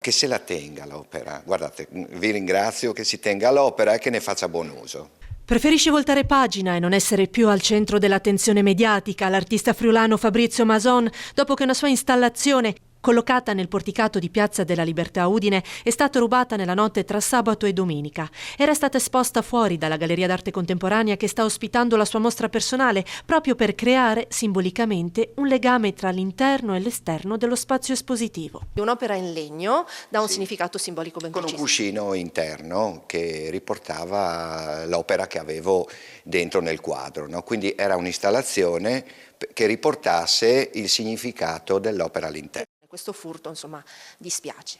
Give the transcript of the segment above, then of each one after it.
che se la tenga l'opera. Guardate, vi ringrazio che si tenga l'opera e che ne faccia buon uso. Preferisce voltare pagina e non essere più al centro dell'attenzione mediatica l'artista friulano Fabrizio Mason, dopo che una sua installazione, collocata nel porticato di Piazza della Libertà a Udine, è stata rubata nella notte tra sabato e domenica. Era stata esposta fuori dalla Galleria d'Arte Contemporanea che sta ospitando la sua mostra personale, proprio per creare simbolicamente un legame tra l'interno e l'esterno dello spazio espositivo. Un'opera in legno dà un significato simbolico ben preciso. Con un cuscino interno che riportava l'opera che avevo dentro nel quadro, no? Quindi era un'installazione che riportasse il significato dell'opera all'interno. Questo furto, insomma, dispiace.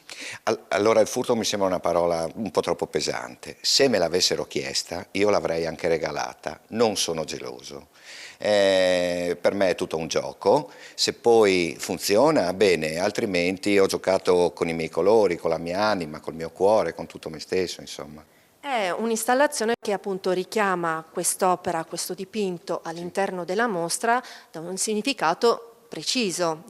Allora il furto mi sembra una parola un po' troppo pesante. Se me l'avessero chiesta, io l'avrei anche regalata. Non sono geloso. Per me è tutto un gioco. Se poi funziona, bene, altrimenti ho giocato con i miei colori, con la mia anima, col mio cuore, con tutto me stesso, insomma. È un'installazione che appunto richiama quest'opera, questo dipinto all'interno della mostra da un significato preciso,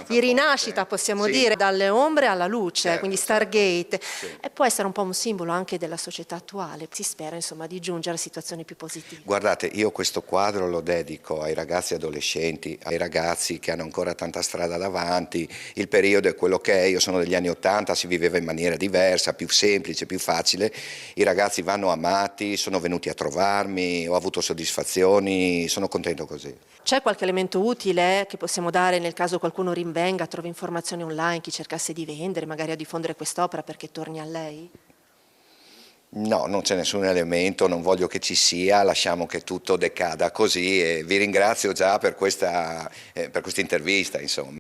di rinascita possiamo dire, dalle ombre alla luce, certo, quindi Stargate, sì. E può essere un po' un simbolo anche della società attuale, si spera insomma di giungere a situazioni più positive. Guardate, io questo quadro lo dedico ai ragazzi adolescenti, ai ragazzi che hanno ancora tanta strada davanti, il periodo è quello che è, io sono degli anni '80, si viveva in maniera diversa, più semplice, più facile, i ragazzi vanno amati, sono venuti a trovarmi, ho avuto soddisfazioni, sono contento così. C'è qualche elemento utile che possiamo dare nel caso qualcuno rinvenga, trovi informazioni online, chi cercasse di vendere, magari a diffondere quest'opera perché torni a lei? No, non c'è nessun elemento, non voglio che ci sia, lasciamo che tutto decada così e vi ringrazio già per questa intervista, insomma.